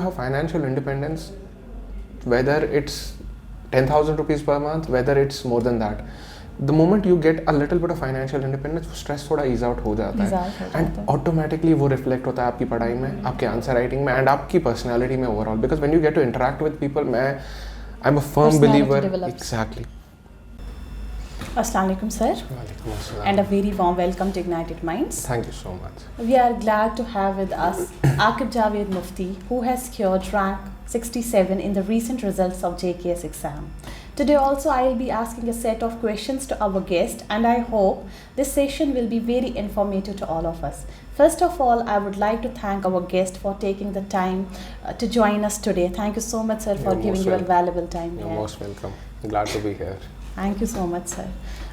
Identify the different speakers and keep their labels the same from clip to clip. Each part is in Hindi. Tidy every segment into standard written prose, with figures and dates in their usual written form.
Speaker 1: have financial independence, whether it's 10,000 rupees per month, whether it's more than that, the moment you get a little bit of financial independence, stress थोड़ा ease out हो जाता है, and automatically वो reflect होता है आपकी पढ़ाई में, आपके answer writing में, and आपकी personality में overall. Because when you get to interact with people, I'm a firm believer. Exactly.
Speaker 2: Assalamu alaikum, sir.
Speaker 1: Walaikum assalam.
Speaker 2: And a very warm welcome to Ignited Minds.
Speaker 1: Thank you so much.
Speaker 2: We are glad to have with us Aqib Javed Mufti, who has secured rank 67 in the recent results of JKS exam. Today also I will be asking a set of questions to our guest, and I hope this session will be very informative to all of us. First of all, I would like to thank our guest for taking the time to join us today. Thank you so much, sir, for giving your valuable time.
Speaker 1: You're most welcome. Glad to be here.
Speaker 2: Thank you so much, sir.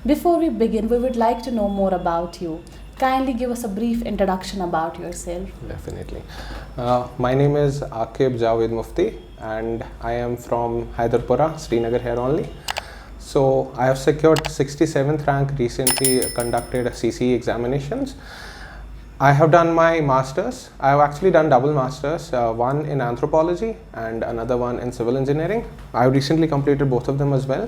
Speaker 2: Before we begin, we would like to know more about you. Kindly give us a brief introduction about yourself.
Speaker 1: Definitely. My name is Aqib Javed Mufti, and I am from Hyderpura, Srinagar here only. So I have secured 67th rank recently conducted CCE examinations. I have done my masters. I have actually done double masters, one in anthropology and another one in civil engineering. I have recently completed both of them as well.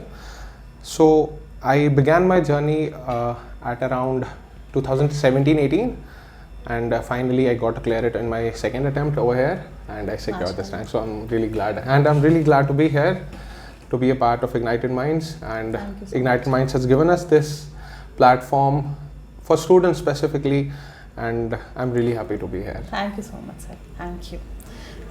Speaker 1: So I began my journey at around 2017-18, and finally I got to clear it in my second attempt over here, and I secured this rank. So I'm really glad, and I'm really glad to be here, to be a part of Ignited Minds, and so Ignited Minds has given us this platform for students specifically, and I'm really happy to be here.
Speaker 2: Thank you so much, sir. Thank you.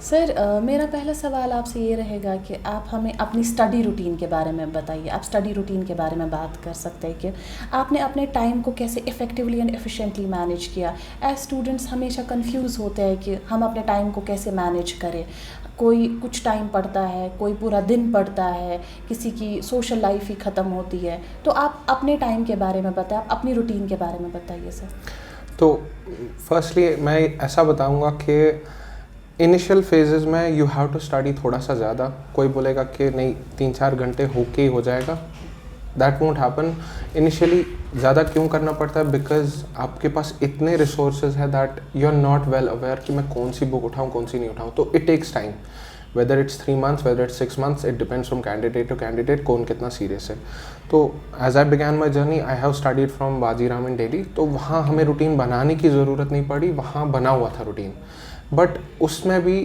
Speaker 2: Sir मेरा पहला सवाल आपसे ये रहेगा कि आप हमें अपनी स्टडी रूटीन के बारे में बताइए. आप स्टडी रूटीन के बारे में बात कर सकते हैं कि आपने अपने टाइम को कैसे इफ़ेक्टिवली एंड एफिशिएंटली मैनेज किया. एज स्टूडेंट्स हमेशा कंफ्यूज होते हैं कि हम अपने टाइम को कैसे मैनेज करें. कोई कुछ टाइम पढ़ता है, कोई पूरा दिन पढ़ता है, किसी की सोशल लाइफ ही ख़त्म होती है. तो आप अपने टाइम के बारे में बताएं, आप अपनी रूटीन के बारे में बताइए सर.
Speaker 1: तो फर्स्टली मैं ऐसा बताऊँगा कि इनिशियल फेजेस में यू हैव टू स्टडी थोड़ा सा ज़्यादा. कोई बोलेगा कि नहीं 3-4 घंटे होके ही हो जाएगा, दैट वोंट हैपन. इनिशियली ज़्यादा क्यों करना पड़ता है? बिकॉज आपके पास इतने रिसोर्सेज है that you are not well aware कि मैं कौन सी बुक उठाऊँ, कौन सी नहीं उठाऊँ. तो it takes time, whether it's 3 months, whether it's 6 months, it depends from candidate to candidate कौन कितना सीरियस है. तो as I began my journey, I have studied from Vajiram in Delhi. तो वहाँ हमें रूटीन बनाने की ज़रूरत नहीं पड़ी, वहाँ बना हुआ था रूटीन. बट उसमें भी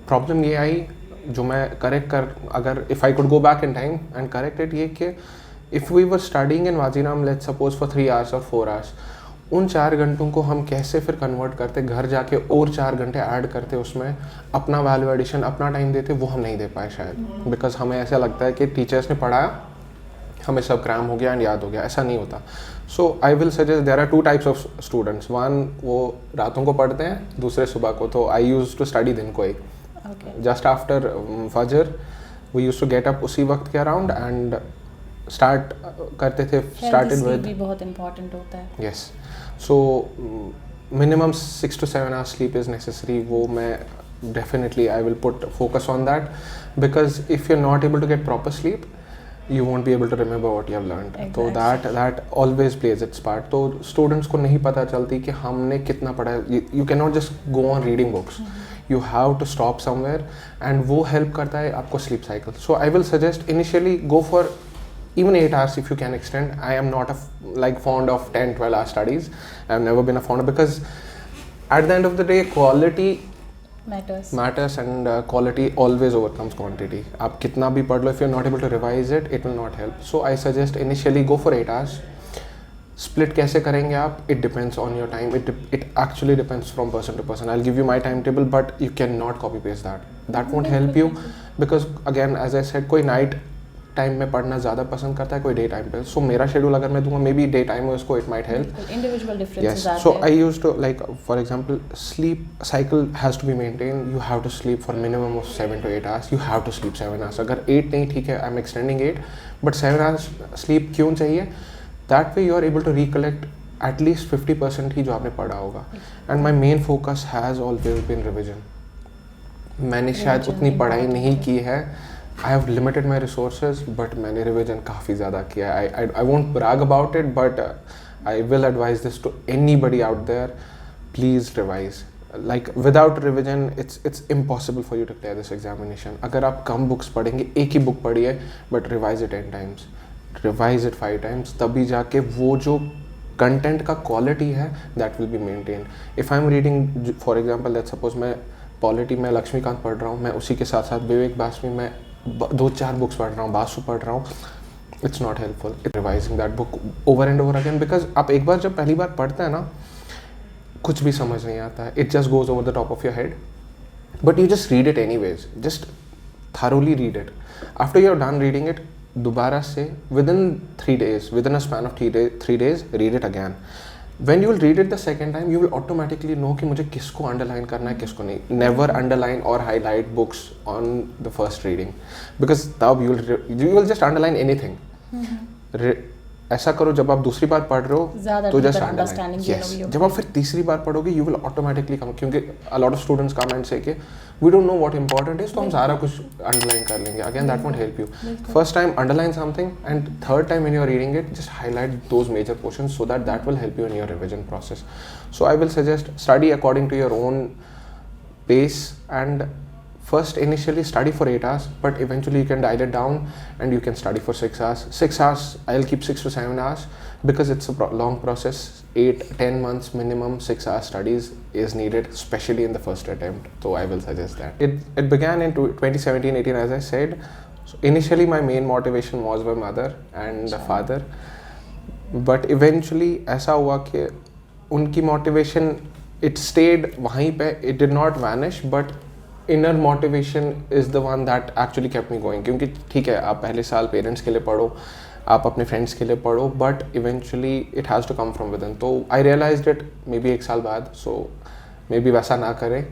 Speaker 1: प्रॉब्लम ये आई जो मैं करेक्ट कर, अगर if I could go back in time and correct it, ये कि if we were studying in Vajiram let's suppose for 3 hours और 4 hours, उन 4 घंटों को हम कैसे फिर कन्वर्ट करते, घर जाके और 4 घंटे ऐड करते, उसमें अपना वैल्यू एडिशन, अपना टाइम देते, वो हम नहीं दे पाए शायद. बिकॉज हमें ऐसा लगता है कि टीचर्स ने पढ़ाया, हमें सब क्रैम हो गया एंड याद हो गया. ऐसा नहीं होता. So I will suggest there are 2 types of students. One वो रातों को पढ़ते हैं, दूसरे सुबह को. तो आई यूज टू स्टडी दिन को एक जस्ट आफ्टर फजर we use to get up उसी वक्त के अराउंड एंड स्टार्ट करते थे. स्टार्टेड विद
Speaker 2: भी बहुत इंपॉर्टेंट होता है.
Speaker 1: Yes. So minimum 6 to 7 hours sleep is necessary. वो मैं definitely I will put focus on that, because if you're not able to get proper sleep you won't be able to remember what you have learned.
Speaker 2: Exactly.
Speaker 1: So that always plays its part. तो students को नहीं पता चलती कि हमने कितना पढ़ा है. You cannot just go on reading books. You have to stop somewhere, and वो help करता है आपको sleep cycle. So I will suggest initially go for even 8 hours if you can extend. I am not fond of 10-12 hour studies. I have never been a fond of, because at the end of the day quality matters and quality always overcomes quantity. आप कितना भी पढ़ लो, if you're not able to revise it, it will not help. So I suggest initially go for 8 hours. Split कैसे करेंगे आप? It depends on your time. It actually depends from person to person. I'll give you my timetable, but you cannot copy paste that. That won't help you, because again as I said, कोई night टाइम में पढ़ना ज़्यादा पसंद करता है, कोई डे टाइम पे. सो मेरा शेड्यूल अगर मैं दूंगा, मे बी डे टाइम में उसको it might help.
Speaker 2: Individual differences आते हैं.
Speaker 1: So I used to like for example sleep cycle has to be maintain. You have to sleep for minimum of 7 to 8 hours. You have to sleep 7 hours. अगर 8 नहीं ठीक है, I am extending 8, but 7 hours sleep क्यों चाहिए? That way you are able to recollect at least 50% ही जो आपने पढ़ा होगा. And my main focus has always been revision. मैंने शायद उतनी पढ़ाई नहीं की है. I have limited my resources, but मैंने रिविजन काफ़ी ज़्यादा किया है. I won't brag about it, but I will advise this to anybody out there. Please revise. Like without revision it's impossible for you to clear this examination. अगर आप कम बुक्स पढ़ेंगे, एक ही बुक पढ़िए but revise it 10 times, revise it 5 times, तभी जाके वो जो कंटेंट का क्वालिटी है that will be maintain. If I am reading for example, let's suppose मैं पॉलिटी में लक्ष्मीकांत पढ़ रहा हूँ, मैं उसी के साथ साथ विवेक बासवी में 2-4 बुक्स पढ़ रहा हूँ, बासु पढ़ रहा हूँ, it's not helpful revising that book over and over again. Because आप एक बार जब पहली बार पढ़ते हैं ना, कुछ भी समझ नहीं आता है, it just goes over the top of your head, but you just read it anyways, just thoroughly read it. After you're done reading it, दोबारा से within 3 days, within a span of 3 days, read it again. When you will read it the second time, you will automatically know कि मुझे किसको underline करना है, किसको नहीं. Never underline or highlight books on the first reading, because तब you will just underline anything. ऐसा करो जब आप दूसरी बार पढ़ रहे हो तो जस्ट अंडरस्टैंडिंग. यस, जब आप फिर तीसरी बार पढ़ोगे यू विल ऑटोमेटिकली कम, क्योंकि a lot of students comment से कि we don't know what important is, तो हम सारा कुछ अंडरलाइन कर लेंगे. Again that won't help you. First time underline something and third time when you are reading it just highlight those major portions so that will help you in your revision process. So I will suggest study according to your own pace, and first initially study for 8 hours, but eventually you can dial it down and you can study for 6 hours. 6 hours, I'll keep 6 to 7 hours because it's a long process. 8-10 months minimum 6 hours studies is needed, especially in the first attempt. So I will suggest that. It began in 2017-18 as I said. So initially my main motivation was my mother and father, but eventually ऐसा हुआ कि उनकी motivation it stayed वहीं पे, it did not vanish, but inner motivation is the one that actually kept me going. क्योंकि ठीक है आप पहले साल पेरेंट्स के लिए पढ़ो, आप अपने फ्रेंड्स के लिए पढ़ो, but eventually it has to come from within. तो I realised it maybe 1 साल बाद, सो मे बी वैसा ना करें.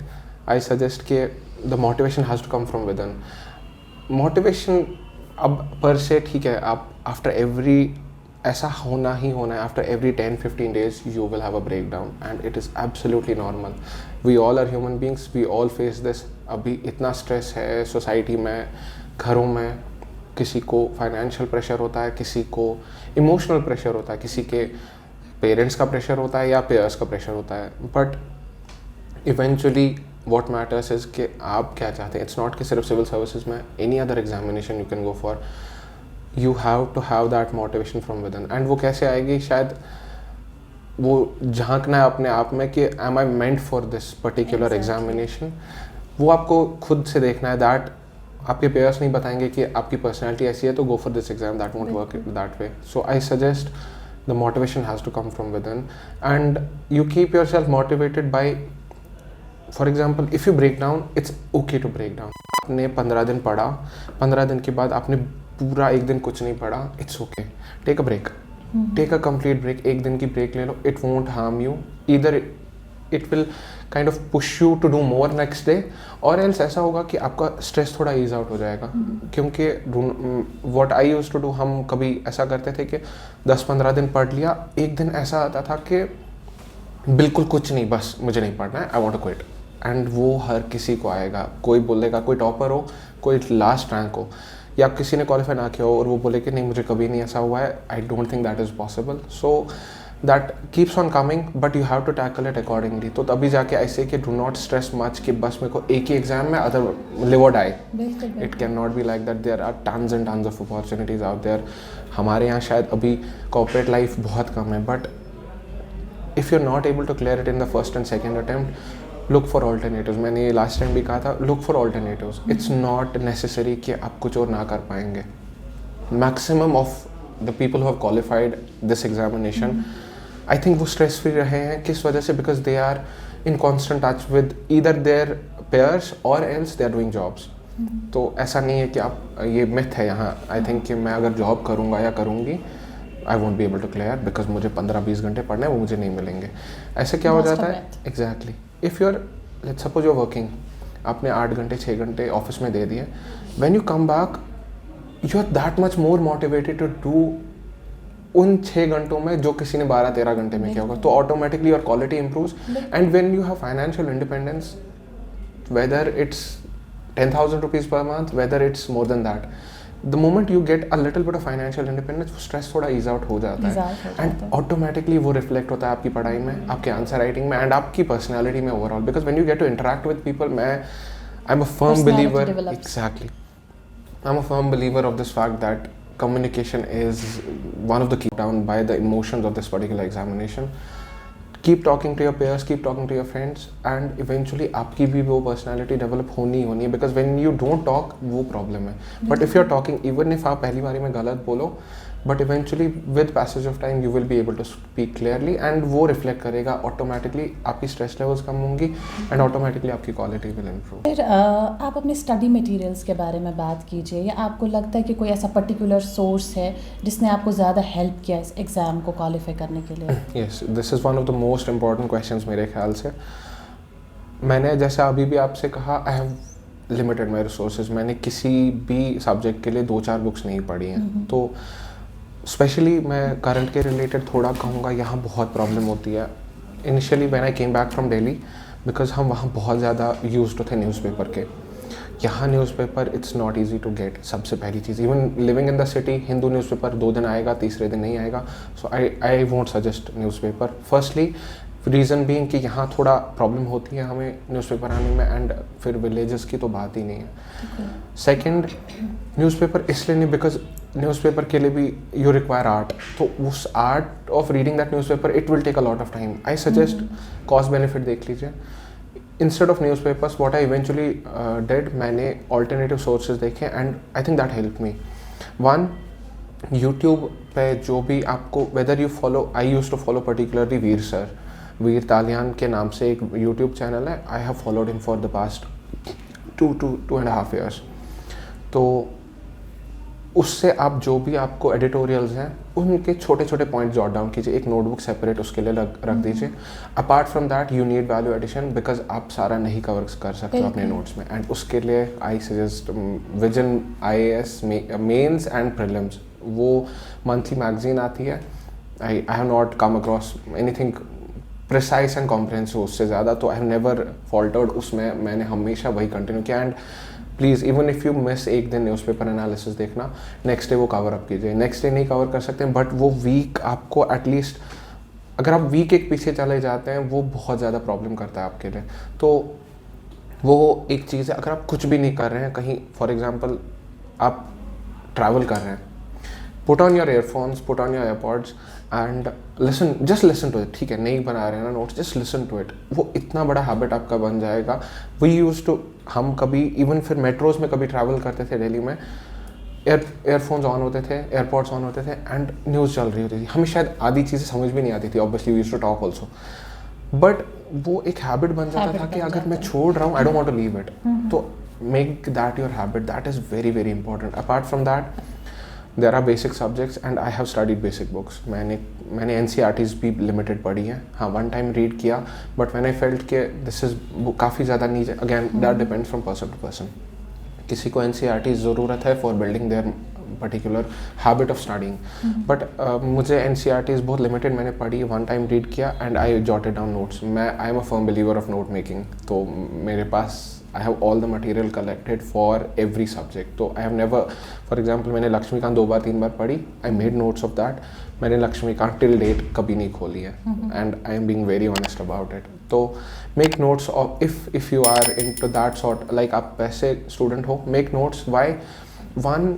Speaker 1: आई सजेस्ट कि the motivation has to come from within. Motivation अब पर से ठीक है, आप आफ्टर एवरी ऐसा होना ही होना है, after every 10-15 days you will have a breakdown and it is absolutely normal. We all are human beings, we all face this. अभी इतना स्ट्रेस है सोसाइटी में, घरों में, किसी को फाइनेंशियल प्रेशर होता है, किसी को इमोशनल प्रेशर होता है, किसी के पेरेंट्स का प्रेशर होता है या पेयर्स का प्रेशर होता है. But eventually what matters is कि आप क्या चाहते हैं. इट्स नॉट कि सिर्फ सिविल सर्विसेज में, any other examination you can go for, you have to have that motivation from within. and वो कैसे आएगी, शायद वो झांकना है अपने आप में कि am I meant for this particular examination. वो आपको खुद से देखना है. that आपके पेयर्स नहीं बताएंगे कि आपकी पर्सनैलिटी ऐसी है तो go for this exam, that won't work that way. so I suggest the motivation has to come from within, and you keep yourself motivated by, for example, if you break down, it's okay to break down. आपने 15 दिन पढ़ा, 15 दिन के बाद आपने पूरा एक दिन कुछ नहीं पढ़ा, it's okay, take a break, take a complete break. एक दिन की ब्रेक ले लो, it won't harm you. Either it will kind of push you to do more next day, और एल्स ऐसा होगा कि आपका स्ट्रेस थोड़ा ईज आउट हो जाएगा. क्योंकि what I used to do, हम कभी ऐसा करते थे कि 10-15 दिन पढ़ लिया, एक दिन ऐसा आता था कि बिल्कुल कुछ नहीं, बस मुझे नहीं पढ़ना है, I want to quit. And वो हर किसी को आएगा. कोई बोलेगा, कोई टॉपर हो, कोई लास्ट रैंक हो, या किसी ने क्वालिफाई ना किया हो और वो बोले कि नहीं मुझे कभी नहीं ऐसा हुआ है, I don't think that is possible. So that keeps on coming, but you have to tackle it accordingly. तो तभी जाके ऐसे कि डू नॉट स्ट्रेस मच कि बस मेरे को एक ही एग्जाम में अदर लिव और die. It can not be like that. There are tons and tons of opportunities out there. हमारे यहाँ शायद अभी कॉर्पोरेट लाइफ बहुत कम है, but if you are not able to clear it in the first and second attempt, look for alternatives. मैंने ये लास्ट टाइम भी कहा था, look for alternatives. It's not necessary कि आप कुछ और ना कर पाएंगे. Maximum of the people who have qualified this examination, I think वो स्ट्रेस फ्री रहे हैं. किस वजह से? Because they are in constant touch with either their peers और else they are doing jobs. तो ऐसा नहीं है कि आप, ये मिथ है यहाँ आई थिंक कि मैं अगर जॉब करूँगा या करूँगी, I won't be able to clear because मुझे 15-20 घंटे पढ़ने हैं, वो मुझे नहीं मिलेंगे. ऐसे क्या हो जाता है? Exactly. If you are, let's suppose you are working, आपने 8 घंटे 6 घंटे ऑफिस में दे दिए, when you come back you are that much more motivated to do उन 6 घंटों में जो किसी ने 12-13 घंटे में किया होगा. तो automatically your quality improves. And when you have financial independence, whether it's 10,000 rupees per month, whether it's more than that, the moment you get a little bit of financial independence, वो स्ट्रेस थोड़ा ईज आउट हो जाता है एंड ऑटोमेटिकली वो रिफ्लेक्ट होता है आपकी पढ़ाई में, आपके आंसर राइटिंग में एंड आपकी पर्सनैलिटी में overall, because when you get to interact with people, I am a firm believer, exactly, I am a firm believer of this fact that communication is one of the key down by the emotions of this particular examination. Keep talking to your peers, keep talking to your friends, and eventually आपकी भी वो personality develop होनी है, because when you don't talk वो problem है, but if you're talking, even if आप पहली बारी में गलत बोलो, but eventually with passage of time you will be able to speak clearly and वो reflect करेगा automatically, आपकी stress levels कम होंगी and automatically आपकी quality will improve.
Speaker 2: फिर आप अपने study materials के बारे में बात कीजिए, या आपको लगता है कि कोई ऐसा particular source है जिसने आपको ज़्यादा help किया इस exam को qualify करने के लिए?
Speaker 1: Yes, this is one of the most important questions मेरे ख्याल से. मैंने जैसा अभी भी आपसे कहा, I have limited my resources. मैंने किसी भी subject के लिए 2-4 books नहीं पढ़ी हैं, तो स्पेशली मैं करंट के रिलेटेड थोड़ा कहूँगा, यहाँ बहुत प्रॉब्लम होती है. Initially when I came back from Delhi, because हम वहाँ बहुत ज़्यादा यूज्ड थे न्यूज़पेपर के. यहाँ newspaper it's not easy to get, सबसे पहली चीज़. Even living in the city, Hindu newspaper 2 दिन आएगा, तीसरे दिन नहीं आएगा. So I won't suggest newspaper. Firstly reason being कि यहाँ थोड़ा प्रॉब्लम होती है हमें न्यूज़पेपर आने में, एंड फिर विलेजेस की तो बात ही नहीं है. सेकेंड, न्यूज़पेपर इसलिए नहीं बिकॉज न्यूज़पेपर के लिए भी यू रिक्वायर आर्ट, तो उस art of reading that newspaper it will take a lot of time. I suggest cost benefit देख लीजिए. Instead of newspapers what I eventually did, मैंने ऑल्टरनेटिव सोर्सेज देखे and I think that help me. One, YouTube पे जो भी आपको, whether you follow, I used to follow particularly Veer sir, Veer Talyan के नाम से एक यूट्यूब चैनल है. I have followed him for the past 2.5 years. तो उससे आप जो भी आपको एडिटोरियल्स हैं उनके छोटे छोटे पॉइंट जॉट डाउन कीजिए, एक नोटबुक सेपरेट उसके लिए रख दीजिए. Apart from that you need value addition, because आप सारा नहीं कवर कर सकते हो अपने नोट्स में, एंड उसके लिए I suggest Vision IAS mains and prelims. वो मंथली मैगजीन आती है. I have not come across anything precise and comprehensive उससे ज़्यादा, तो आई हैव नेवर फॉल्टर्ड उसमें. मैंने हमेशा वही कंटिन्यू किया. And please even if you miss एक दिन न्यूज़पेपर एनालिसिस देखना, नेक्स्ट डे वो कवर अप कीजिए. नेक्स्ट डे नहीं कवर कर सकते हैं, बट वो वीक आपको एटलीस्ट, अगर आप वीक एक पीछे चले जाते हैं वो बहुत ज़्यादा प्रॉब्लम करता है आपके लिए. तो वो एक चीज़ है. अगर आप कुछ भी नहीं कर रहे हैं कहीं, फॉर एग्जांपल आप ट्रैवल कर रहे हैं, put on your earphones, put on your AirPods and listen, just listen to it. ठीक है, नहीं बना रहे हैं ना notes, just listen to it. वो इतना बड़ा हैबिट आपका बन जाएगा. वी यूज टू, हम कभी इवन फिर मेट्रोज में कभी ट्रैवल करते थे दिल्ली में, एयरफोन्स ऑन होते थे, एयरपॉड्स ऑन होते थे एंड न्यूज़ चल रही होती थी. हमें शायद आधी चीज़ें समझ भी नहीं आती थी, obviously we used to talk also, but वो एक हैबिट बन जाता था कि अगर मैं छोड़ रहा हूँ, I don't want to leave it. तो make that your habit, that is very very important. Apart from that there are basic subjects and I have studied basic books. मैंने NCERTs भी लिमिटेड पढ़ी हैं. हाँ, वन टाइम रीड किया, बट मैंने फेल्ट के दिस इज़ काफ़ी ज़्यादा need. Again that depends from person to person. किसी को NCERTs ज़रूरत है for building their particular habit of studying, but मुझे NCERTs बहुत लिमिटेड मैंने पढ़ी, वन टाइम रीड किया and I jotted down notes. I am a firm believer of note making. तो मेरे पास I have all the material collected for every subject. तो I have never, for example, मैंने लक्ष्मीकांत 2-3 बार पढ़ी. I made notes of that. मैंने लक्ष्मीकांत till date कभी नहीं खोली है, and I am being very honest about it. तो make notes of if you are into that sort, like आप वैसे student हो, make notes. Why? One,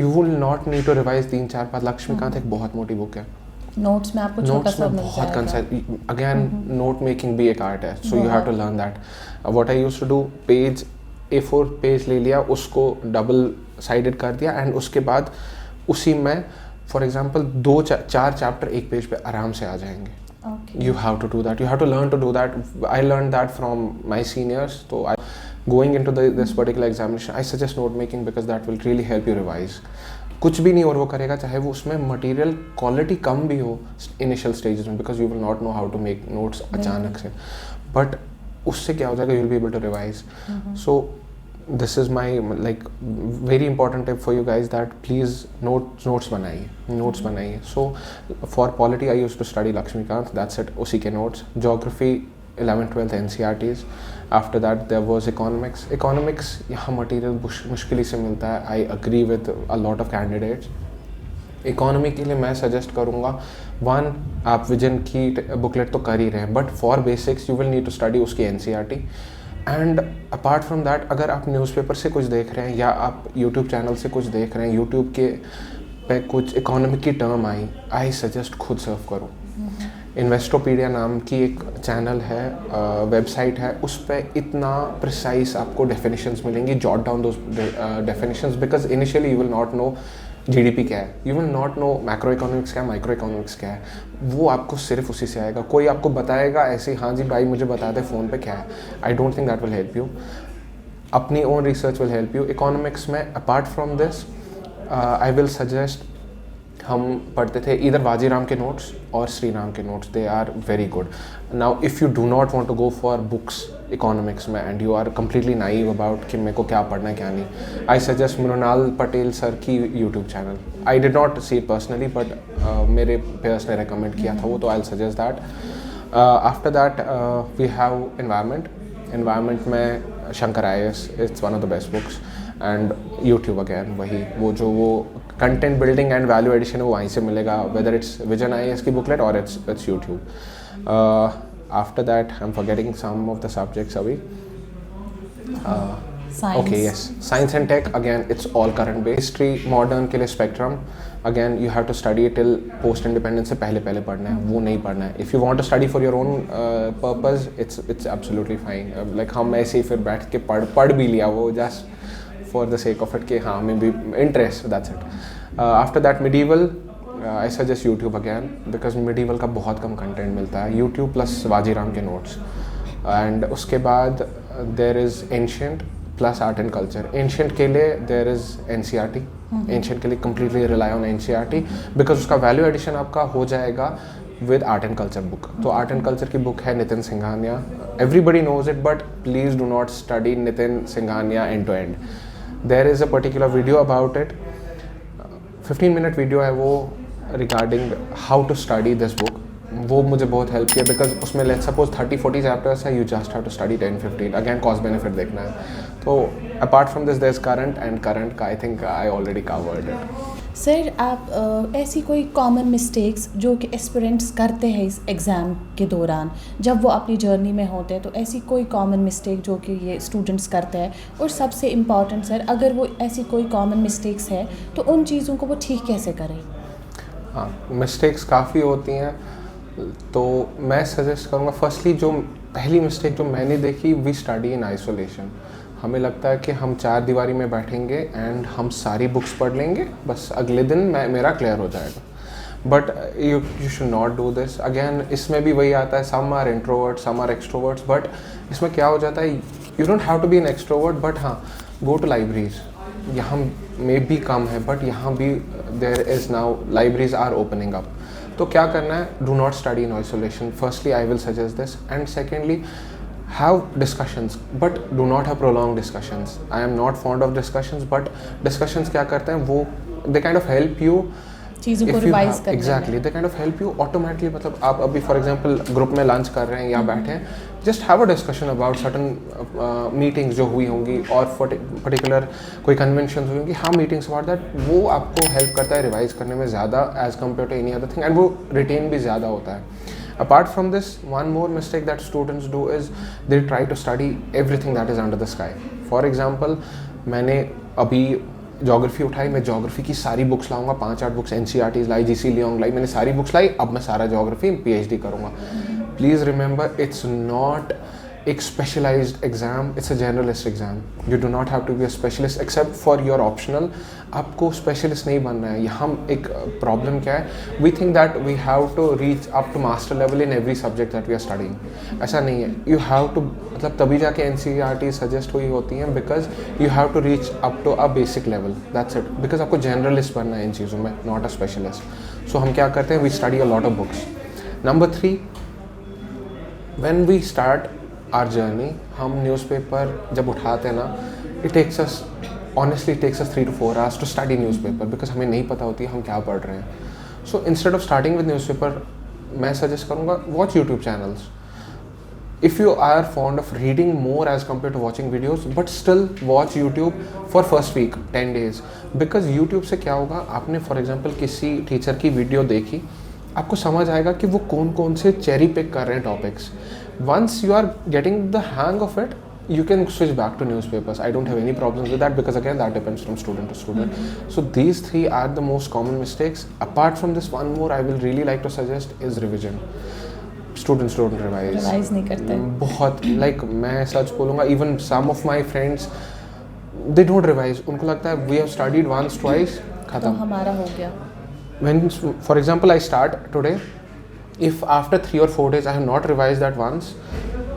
Speaker 1: you will not need to revise 3-4 बार. लक्ष्मीकांत एक बहुत मोटी बुक है.
Speaker 2: नोट्स में आपको छोटा सा मिल
Speaker 1: बहुत
Speaker 2: जाएगा.
Speaker 1: कंसेप्ट, अगेन नोट मेकिंग भी एक आर्ट है, so you have to learn that. What I used to do, page A4 page ले लिया, उसको डबल साइडेड कर दिया एंड उसके बाद उसी में फॉर एग्जांपल 2-4 चैप्टर एक पेज पे आराम से आ जाएंगे. You have to do that. You have to learn to do that. I learned that from my seniors. So going into this particular examination, I suggest note making because that will really help you revise. कुछ भी नहीं और वो करेगा, चाहे वो उसमें मटेरियल क्वालिटी कम भी हो इनिशियल स्टेजेस में, because you will not know how to make notes अचानक से, बट उससे क्या हो जाएगा, you will be able to revise. So this is my like very important tip for you guys that please notes बनाइए. So for polity I used to study Laxmikanth, that's it, उसी के notes. Geography 11th 12th NCERTs. After that there was economics यहाँ मटेरियल मुश्किल से मिलता है. I agree with a lot of candidates. Economy के लिए मैं सजेस्ट करूँगा, वन, आप विजन की बुकलेट तो कर ही रहे हैं, but for basics you will need to study उसकी NCERT. And apart from that, अगर आप न्यूज़पेपर से कुछ देख रहे हैं या आप यूट्यूब चैनल से कुछ देख रहे हैं, यूट्यूब के पे कुछ इकोनॉमिक की टर्म आई सजेस्ट खुद सर्व करो. इन्वेस्टोपीडिया नाम की एक चैनल है, वेबसाइट है, उस पर इतना प्रिसाइज आपको डेफिनेशंस मिलेंगी. Jot down those definitions, because initially you will not no GDP क्या है, you will not no macro economics क्या है, माइक्रो इकोनॉमिक्स क्या है. वो आपको सिर्फ उसी से आएगा. कोई आपको बताएगा ऐसे ही, हाँ जी भाई मुझे बता दे फ़ोन पे क्या है, I don't think that will help you. अपनी own research will help you. Economics में apart from this I will suggest, हम पढ़ते थे इधर वाजीराम के नोट्स और श्रीराम के notes, they are very good. Now if you do not want to go for books economics में and you are completely naive about कि मेरे को क्या पढ़ना है क्या नहीं, I suggest Mrunal Patel sir की YouTube channel. I did not see it personally, but मेरे पेयर्स ने रिकमेंड किया था वो, तो I suggest that. After that we have environment में Shankar IAS, it's one of the best books. And YouTube again वही, वो content building and value addition है वो वहीं से मिलेगा, वेदर इट्स विजन IAS की बुकलेट और it's YouTube. After that I am forgetting some of the subjects अभी. Okay, yes, science and tech, again it's all current based. History modern के लिए spectrum, again you have to study it till post independence से पहले पढ़ना है, वो नहीं पढ़ना है. If you want to study for your own purpose, it's absolutely fine. Like हम ऐसे ही फिर बैठ के पढ़ भी लिया वो just for the sake of it कि हाँ हमें भी interest, that's it. After that medieval, I suggest YouTube again because medieval का बहुत कम content मिलता है. YouTube plus वाजीराम के notes. And उसके बाद there is ancient plus art and culture. Ancient के लिए देयर इज़ NCERT. एंशियंट के लिए completely rely on NCERT because उसका वैल्यू एडिशन आपका हो जाएगा with art and culture book. तो आर्ट एंड कल्चर की बुक है Nitin Singhania. Everybody knows it, but please do not study Nitin Singhania end to end. There is a particular video about it, 15-minute video है वो regarding how to study this book. वो मुझे बहुत हेल्प किया बिकॉज उसमें लेट्स सपोज 30-40 चैप्टर्स है, you just have to study 10-15. Again cost benefit देखना है. तो apart from this there is current का I think I already covered it.
Speaker 2: Sir आप ऐसी कोई कॉमन मिस्टेक्स जो कि एस्पिरेंट्स करते हैं इस एग्ज़ाम के दौरान जब वो अपनी जर्नी में होते हैं, तो ऐसी कोई कॉमन मिस्टेक जो कि ये स्टूडेंट्स करते हैं, और सबसे इम्पॉर्टेंट सर अगर वो ऐसी कोई कॉमन मिस्टेक्स है तो उन चीज़ों को वो ठीक कैसे करें?
Speaker 1: हाँ, मिस्टेक्स काफ़ी होती हैं, तो मैं सजेस्ट करूँगा फर्स्टली जो पहली मिस्टेक जो मैंने देखी, वी स्टडी इन आइसोलेशन. हमें लगता है कि हम 4 दीवारी में बैठेंगे एंड हम सारी बुक्स पढ़ लेंगे, बस अगले दिन मेरा क्लियर हो जाएगा. But you should not do this. Again इसमें भी वही आता है, some are introvert some are extroverts. But इसमें क्या हो जाता है, you don't have to be an extrovert, but हाँ गो टू लाइब्रेरीज. यहाँ में भी कम है बट यहाँ भी there is now libraries are opening up. तो क्या करना है, do not study in isolation. Firstly I will suggest this, and secondly have discussions but do not have prolonged discussions. I am not fond of discussions, but discussions क्या करते हैं वो they kind of help you
Speaker 2: चीज़ों को रिवाइज करने में.
Speaker 1: Exactly, they kind of help you automatically. मतलब आप अभी फॉर एग्जांपल ग्रुप में लंच कर रहे हैं या बैठे हैं, just have a discussion about certain meetings जो हुई होंगी और पर्टिकुलर कोई कन्वेंशन हुई होंगी. हाँ, मीटिंग्स अबाउट दैट, वो आपको हेल्प करता है रिवाइज करने में ज़्यादा as compared to any other thing, and वो रिटेन भी ज़्यादा होता है. Apart from this, one more mistake that students do is they try to study everything that is under the sky. For example, मैंने अभी जोग्राफी उठाई, मैं जोग्राफी की सारी बुक्स लाऊंगा, 5-8 बुक्स NCERTs लाई, GC लियोंग लाई, मैंने सारी बुक्स लाई, अब मैं सारा जोग्राफी PhD करूँगा. प्लीज़ रिमेंबर, इट्स नॉट एक specialised exam, it's a generalist exam. You do not have to be a specialist except for your optional. आपको स्पेशलिस्ट नहीं बनना है. यहाँ एक प्रॉब्लम क्या है, we think that we have to reach up to master level in every subject that we are studying. ऐसा नहीं है. यू हैव टू, मतलब तभी जाके NCERT सजेस्ट हुई होती हैं because you have to reach up to a basic level, that's it. Because आपको जनरलिस्ट बनना है इन चीज़ों में, नॉट अ स्पेशलिस्ट. सो हम क्या करते हैं, we study a lot of books. Number 3, when we start our journey, हम न्यूज़पेपर जब उठाते हैं ना, it takes us honestly it takes us 3 to 4 hours to study newspaper because हमें नहीं पता होती है हम क्या पढ़ रहे हैं. So instead of starting with newspaper, मैं सजेस्ट करूँगा watch YouTube channels. if you are fond of reading more as compared to watching videos, but still watch YouTube for first week 10 days, because YouTube से क्या होगा, आपने फॉर एग्जांपल किसी टीचर की वीडियो देखी, आपको समझ आएगा कि वो कौन कौन से चेरी पिक कर रहे हैं topics. Once you are getting the hang of it, you can switch back to newspapers. I don't have any problems with that, because again that depends from student to student. So these three are the most common mistakes. Apart from this, one more I will really like to suggest is revision. Students don't revise.
Speaker 2: Revise नहीं करते.
Speaker 1: बहुत like मैं सच बोलूँगा, even some of my friends they don't revise. उनको लगता है we have studied once twice
Speaker 2: तो
Speaker 1: खत्म.
Speaker 2: हमारा हो गया.
Speaker 1: When for example I start today, if after 3 or 4 days I have not revised that once,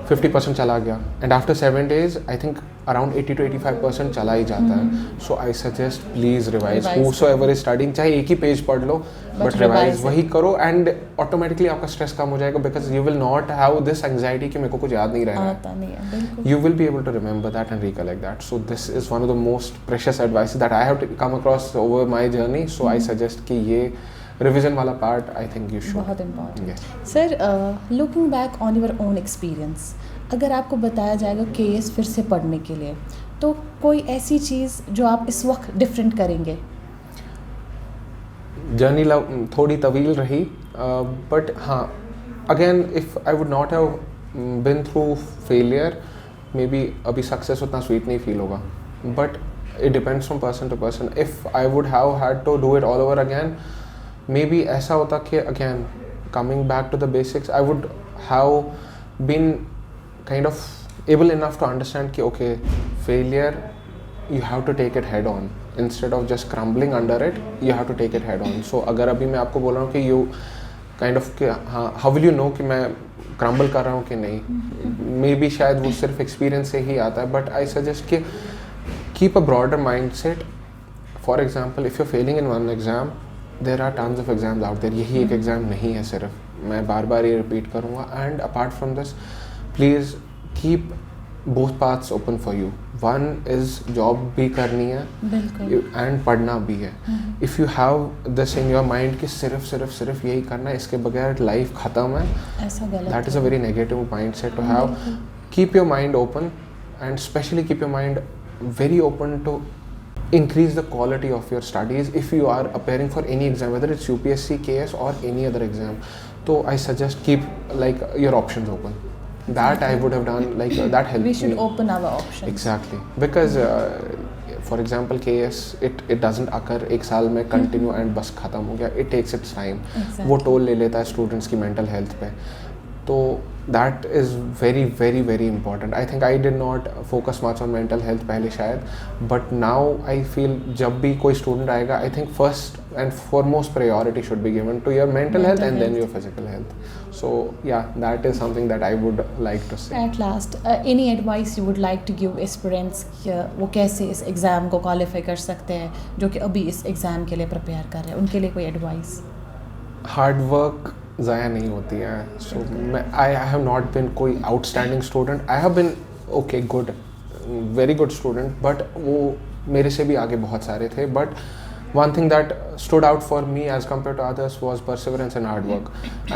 Speaker 1: 50% चला गया, and after 7 days I think around 80 to 85% चला ही जाता है. So I suggest please revise. Whosoever is studying, चाहे एक ही पेज पढ़ लो, but revise वही करो, and automatically आपका stress कम हो जाएगा, because you will not have this anxiety कि मेरे को कुछ याद नहीं रहेगा.
Speaker 2: आता नहीं है, बिल्कुल.
Speaker 1: You will be able to remember that and recollect that. So this is one of the most precious advice that I have come across over my journey. So I suggest कि ये रिविजन वाला part I think you should.
Speaker 2: बहुत important. Sir, looking back on your own experience, अगर आपको बताया जाएगा केएस फिर से पढ़ने के लिए, तो कोई ऐसी चीज़ जो आप इस वक्त डिफरेंट करेंगे?
Speaker 1: जर्नी थोड़ी तवील रही, बट हाँ, again if I would not have been through failure, maybe अभी सक्सेस उतना स्वीट नहीं फील होगा, but it depends from person to person. If I would have had to do it all over again, maybe ऐसा होता कि again coming back to the basics, I would have been kind of able enough to understand कि okay, failure you have to take it head on instead of just crumbling under it. You have to take it head on. So अगर अभी मैं आपको बोल रहा हूँ कि you kind of कि हाँ, how will you know कि मैं crumble कर रहा हूँ कि नहीं, maybe शायद वो सिर्फ experience से ही आता है, but I suggest कि keep a broader mindset. For example, if you're failing in one exam, there are tons of exams out there. यही एक exam नहीं है सिर्फ, मैं बार बार ये repeat करूँगा. And apart from this, please keep both paths open for you. One is job भी करनी है, and पढ़ना भी है. If you have this in your mind कि सिर्फ यही करना है, इसके बगैर life ख़त्म है,
Speaker 2: ऐसा गलत.
Speaker 1: that is a very negative mindset to have. Keep your mind open, and especially keep your mind very open to increase the quality of your studies. If you are appearing for any exam, whether it's UPSC, KS or any other exam, so I suggest keep like your options open. That I would have done, like that helped me.
Speaker 2: We should open our options.
Speaker 1: Exactly, because for example KS, it doesn't occur एक साल में continue and बस खत्म हो गया. It takes its time.
Speaker 2: Exactly.
Speaker 1: वो टोल ले लेता है स्टूडेंट्स की मेंटल हेल्थ पे. तो that is very very very important. I think I did not focus much on mental health पहले शायद, but now I feel जब भी कोई स्टूडेंट आएगा, I think first and foremost priority should be given to your mental health and then your physical health. So yeah, that is something that I would like to say.
Speaker 2: At last, any advice you would like to give aspirants कि वो कैसे इस एग्ज़ाम को क्वालिफाई कर सकते हैं, जो कि अभी इस एग्ज़ाम के लिए प्रिपेयर कर रहे हैं, उनके लिए कोई एडवाइस?
Speaker 1: हार्ड वर्क ज़ाया नहीं होती है. सो मैं आई हैव नॉट बिन कोई outstanding student. I have been okay good, very good student, but वो मेरे से भी आगे बहुत सारे थे. But one thing that stood out for me as compared to others was perseverance and hard work.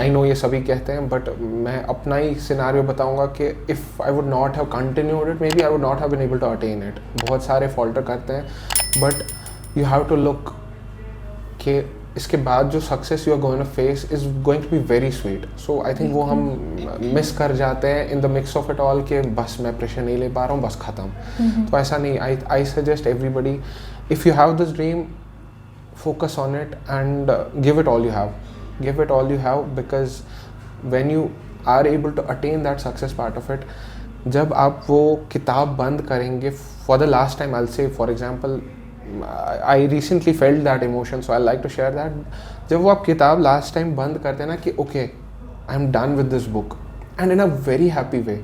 Speaker 1: I know ये सभी कहते हैं, but मैं अपना ही सिनारियो बताऊंगा कि if I would not have continued it, maybe I would not have been able to attain it. बहुत सारे falter करते हैं, but you have to look कि इसके बाद जो success you are going to face is going to be very sweet. So I think वो हम मिस कर जाते हैं in the mix of it all कि बस मैं प्रेशर नहीं ले पा रहा हूँ, बस ख़त्म. तो ऐसा नहीं. I suggest everybody, if you have this dream, focus on it and give it all you have, because when you are able to attain that success part of it, जब आप वो किताब बंद करेंगे for the last time, I'll say for example I recently felt that emotion, so I like to share that. जब वो आप किताब last time बंद करते हैं ना कि okay, I'm done with this book and in a very happy way,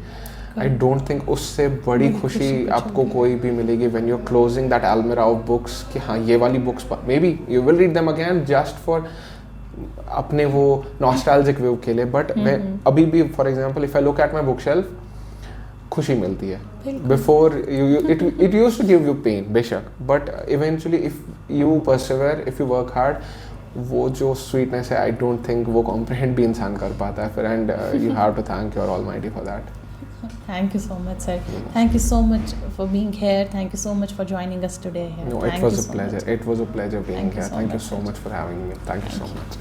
Speaker 1: I don't think उससे बड़ी खुशी आपको कोई भी मिलेगी when you're closing that almirah of books कि हाँ ये वाली books maybe you will read them again just for अपने वो nostalgic view के लिए, but अभी भी for example if I look at my bookshelf, खुशी मिलती है. Before it used to give you pain बेशक, but eventually if you persevere, if you work hard, वो जो sweetness है I don't think वो comprehend भी इंसान कर पाता है फिर, and you have to thank your Almighty for that.
Speaker 2: Thank you so much, sir. Thank you so much for being here. Thank you so much for joining us today here.
Speaker 1: No, it
Speaker 2: Thank
Speaker 1: was
Speaker 2: you
Speaker 1: a
Speaker 2: so
Speaker 1: pleasure.
Speaker 2: much.
Speaker 1: It was a pleasure being
Speaker 2: Thank you
Speaker 1: here.
Speaker 2: so
Speaker 1: Thank you
Speaker 2: much,
Speaker 1: so
Speaker 2: sir.
Speaker 1: much for having me. Thank you so much.